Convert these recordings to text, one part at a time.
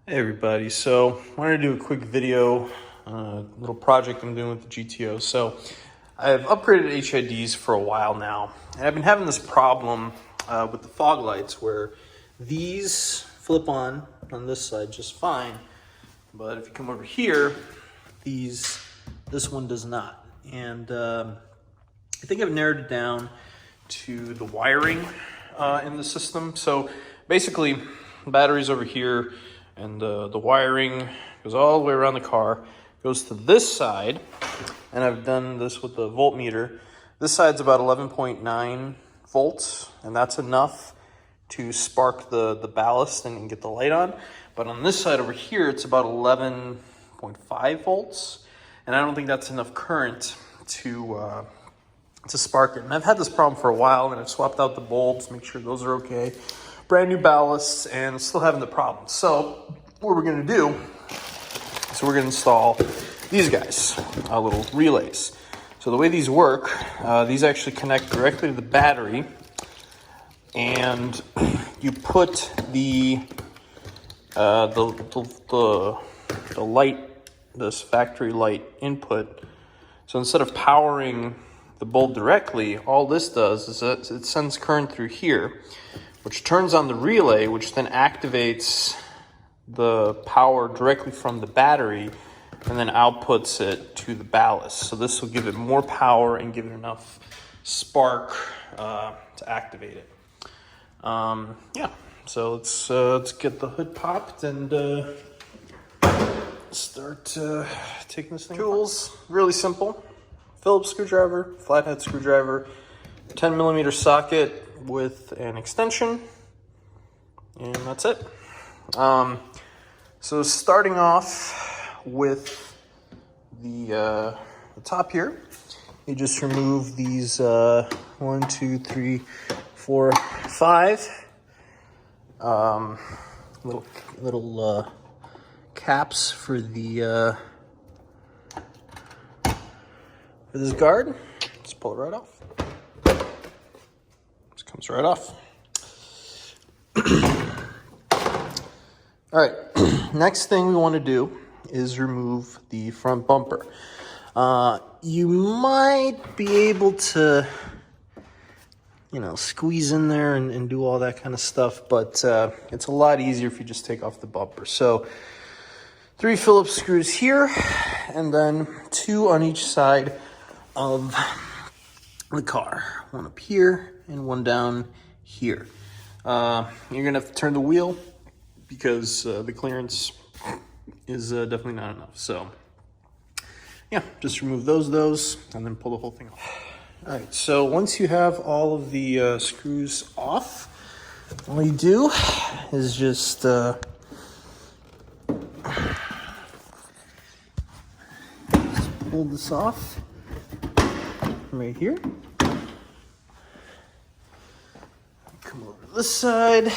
Hey everybody, so I wanted to do a quick video, little project I'm doing with the GTO. So I've upgraded HIDs for a while now, and I've been having this problem with the fog lights where these flip on this side just fine, but if you come over here, this one does not. And I think I've narrowed it down to the wiring in the system. So basically, the battery's over here, and the wiring goes all the way around the car, goes to this side, and I've done this with the voltmeter. This side's about 11.9 volts, and that's enough to spark the ballast and get the light on. But on this side over here, it's about 11.5 volts, and I don't think that's enough current to spark it. And I've had this problem for a while, and I've swapped out the bulbs, make sure those are okay. Brand new ballasts, and still having the problem. So what we're gonna do is we're gonna install these guys, little relays. So the way these work, these actually connect directly to the battery, and you put the light, this factory light input. So instead of powering the bulb directly, all this does is it sends current through here, which turns on the relay, which then activates the power directly from the battery and then outputs it to the ballast. So this will give it more power and give it enough spark to activate it. Yeah, so let's get the hood popped and start taking this thing. Tools, really simple. Phillips screwdriver, flathead screwdriver, 10mm socket with an extension, and that's it. So starting off with the top here, you just remove these 1, 2, 3, 4, 5 little caps for the for this guard. Just pull it right off. Comes right off. All right, next thing we want to do is remove the front bumper. You might be able to, squeeze in there and do all that kind of stuff, but it's a lot easier if you just take off the bumper. So 3 Phillips screws here, and then 2 on each side of the car. 1 up here and 1 down here. You're gonna have to turn the wheel because the clearance is definitely not enough. So yeah, just remove those and then pull the whole thing off. All right, so once you have all of the screws off, all you do is just pull this off right here. Come over to this side,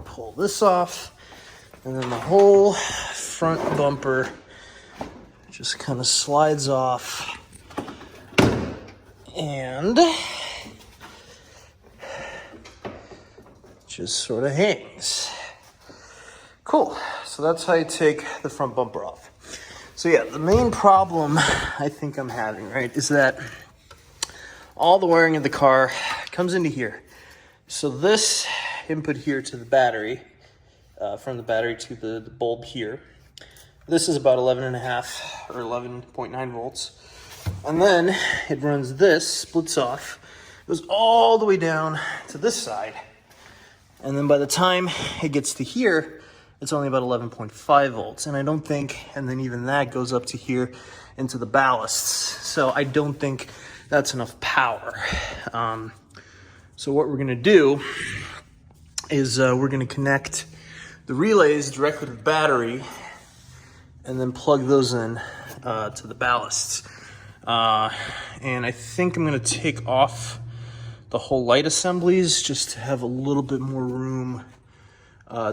pull this off, and then the whole front bumper just kind of slides off and just sort of hangs. Cool, so that's how you take the front bumper off. So yeah, the main problem I think I'm having, right, is that all the wiring of the car comes into here. So this input here to the battery, from the battery to the bulb here, this is about 11.5 or 11.9 volts. And then it runs this, splits off, goes all the way down to this side. And then by the time it gets to here, it's only about 11.5 volts. And I don't think, and then even that goes up to here into the ballasts. So I don't think that's enough power. So what we're gonna do is we're gonna connect the relays directly to the battery and then plug those in to the ballasts. And I think I'm gonna take off the whole light assemblies just to have a little bit more room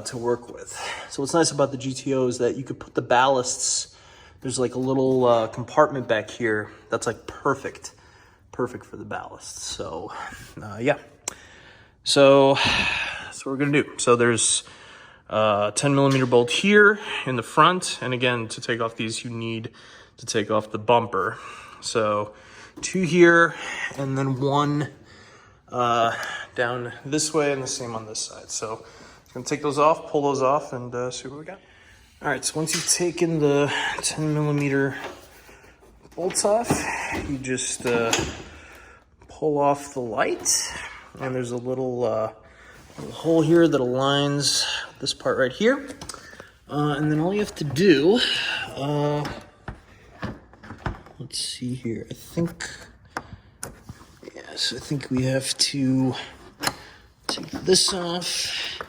to work with. So what's nice about the GTO is that you could put the ballasts, there's like a little compartment back here that's like perfect for the ballast. So yeah, so that's what we're gonna do. So there's a 10 millimeter bolt here in the front. And again, to take off these, you need to take off the bumper. So 2 here, and then 1 down this way, and the same on this side. So I'm gonna take those off, pull those off, and see what we got. All right, so once you've taken the 10 millimeter bolts off, you just pull off the light, and there's a little hole here that aligns this part right here. And then all you have to do, let's see here, I think we have to take this off,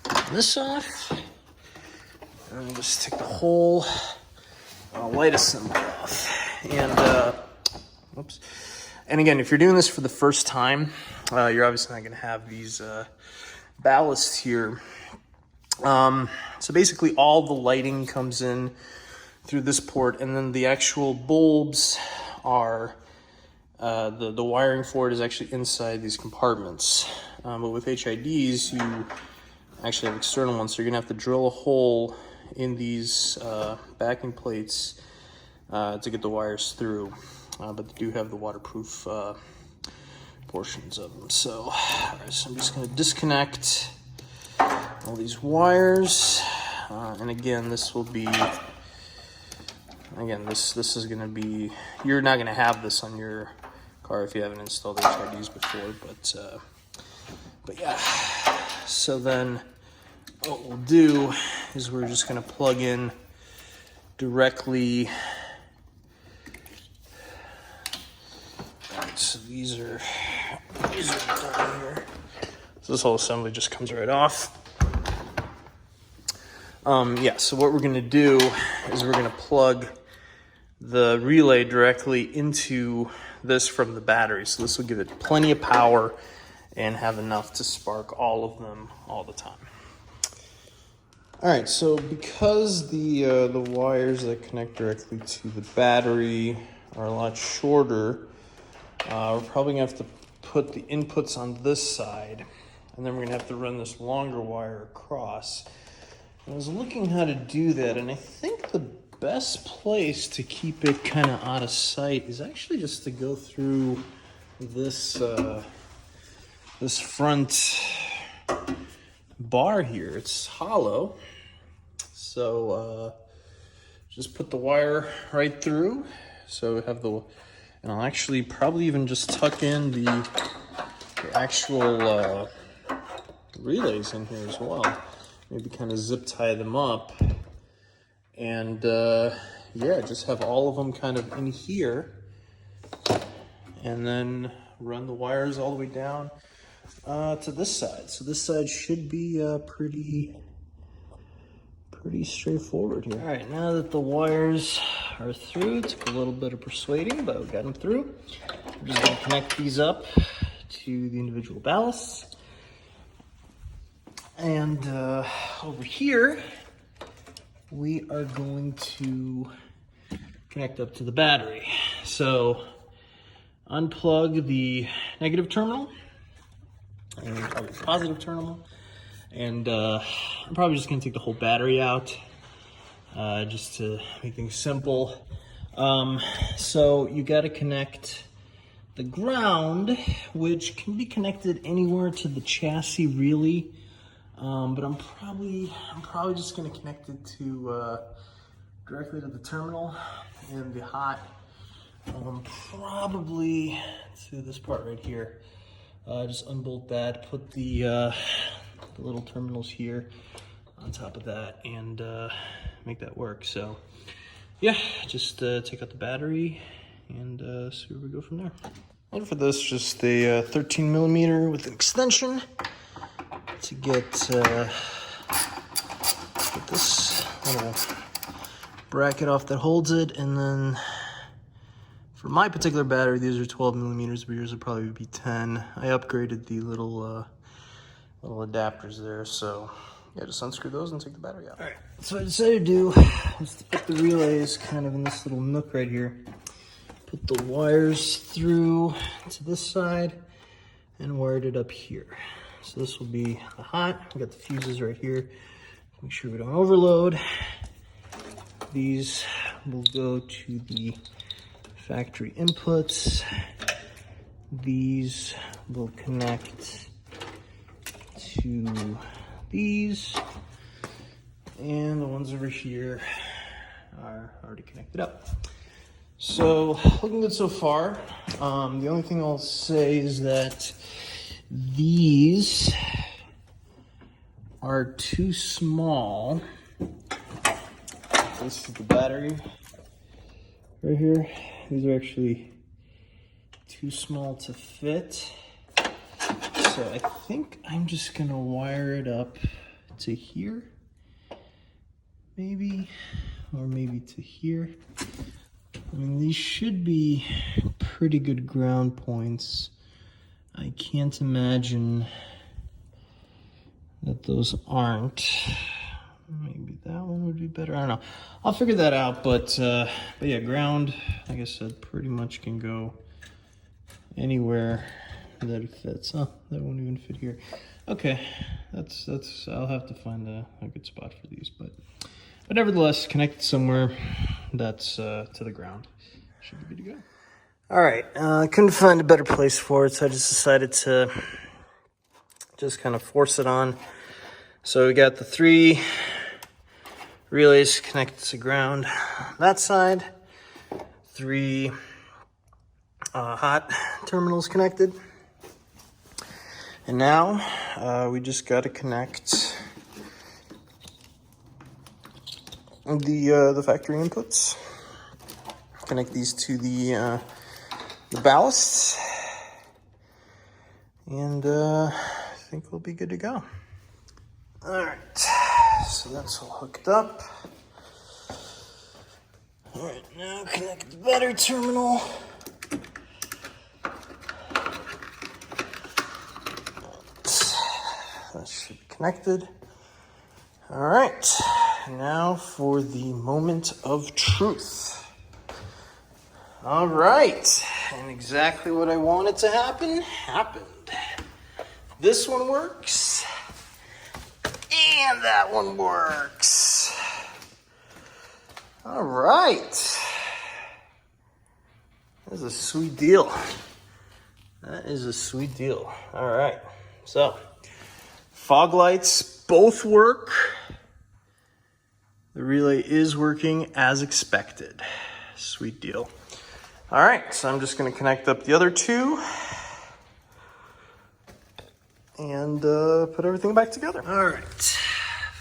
and this off, and we'll just take the whole light assembly off. And, whoops. And again, if you're doing this for the first time, you're obviously not gonna have these ballasts here. So basically all the lighting comes in through this port, and then the actual bulbs are, the wiring for it is actually inside these compartments. But with HIDs, you actually have external ones, so you're gonna have to drill a hole in these backing plates to get the wires through. But they do have the waterproof portions of them. So, all right, so I'm just gonna disconnect all these wires, and again, this will be, this is gonna be, you're not gonna have this on your car if you haven't installed HIDs before, but yeah. So then what we'll do is we're just gonna plug in directly. So these are down here. So this whole assembly just comes right off. Yeah, so what we're gonna do is we're gonna plug the relay directly into this from the battery. So this will give it plenty of power and have enough to spark all of them all the time. All right, so because the wires that connect directly to the battery are a lot shorter, we're probably gonna have to put the inputs on this side, and then we're gonna have to run this longer wire across. I was looking how to do that, and I think the best place to keep it kind of out of sight is actually just to go through this this front bar here. It's hollow, so just put the wire right through. So we have the, and I'll actually probably even just tuck in the actual relays in here as well. Maybe kind of zip tie them up, and yeah, just have all of them kind of in here, and then run the wires all the way down to this side. So this side should be pretty straightforward here. All right, now that the wires are through, it took a little bit of persuading, but we got them through. We're just gonna connect these up to the individual ballasts. And over here, we are going to connect up to the battery. So unplug the negative terminal and probably the positive terminal. And I'm probably just gonna take the whole battery out just to make things simple. So you gotta connect the ground, which can be connected anywhere to the chassis really. But I'm probably just gonna connect it to directly to the terminal, and the hot probably to this part right here. Just unbolt that, put the little terminals here on top of that, and make that work. So yeah, just take out the battery and see where we go from there. And for this, just a 13 millimeter with an extension to get this little bracket off that holds it. And then for my particular battery, these are 12 millimeters, but yours would probably be 10. I upgraded the little adapters there, so yeah, just unscrew those and take the battery out. All right, so what I decided to do was to put the relays kind of in this little nook right here. Put the wires through to this side and wired it up here. So this will be the hot. We got the fuses right here. Make sure we don't overload. These will go to the factory inputs. These will connect to these. And the ones over here are already connected up. So looking good so far. The only thing I'll say is that these are too small. This is the battery right here. These are actually too small to fit. So I think I'm just gonna wire it up to here, maybe, or maybe to here. I mean, these should be pretty good ground points. I can't imagine that those aren't. Maybe that one would be better. I don't know. I'll figure that out. But yeah, ground, like I said, pretty much can go anywhere that it fits. Oh, that won't even fit here. Okay, that's. I'll have to find a good spot for these, but nevertheless, connect somewhere that's to the ground. Should be good to go. All right, couldn't find a better place for it, so I just decided to just kind of force it on. So we got the 3 relays connected to ground on that side, 3 hot terminals connected. And now we just got to connect the factory inputs. Connect these to the ballast, and I think we'll be good to go. All right, so that's all hooked up. All right, now connect the battery terminal. That should be connected. All right, now for the moment of truth. All right, and exactly what I wanted to happen happened. This one works. And that one works. All right. That's a sweet deal. That is a sweet deal. All right. So, fog lights both work. The relay is working as expected. Sweet deal. All right. So, I'm just going to connect up the other 2. And put everything back together. All right,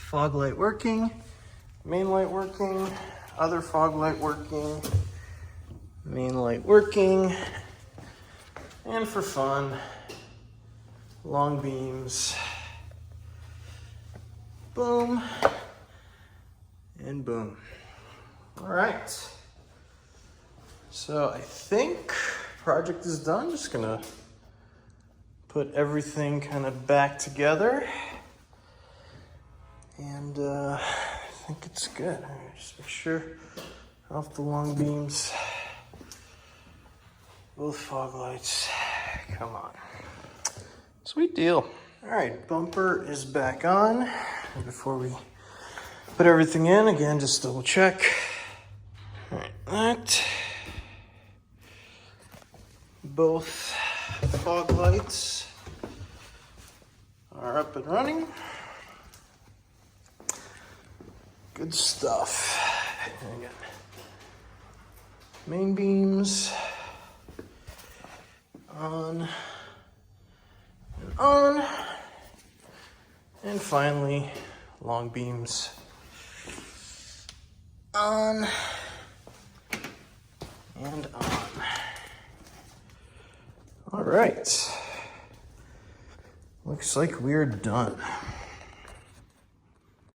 fog light working, main light working, other fog light working, main light working, and for fun, long beams, boom, and boom. All right, so I think project is done. Just gonna put everything kind of back together, and I think it's good. All right, just make sure off the long beams, both fog lights, come on. Sweet deal. All right, bumper is back on. And before we put everything in, again, just double check. All right, that. Both fog lights are up and running. Good stuff. And again, main beams on and on. And finally, long beams on and on. All right. Looks like we're done.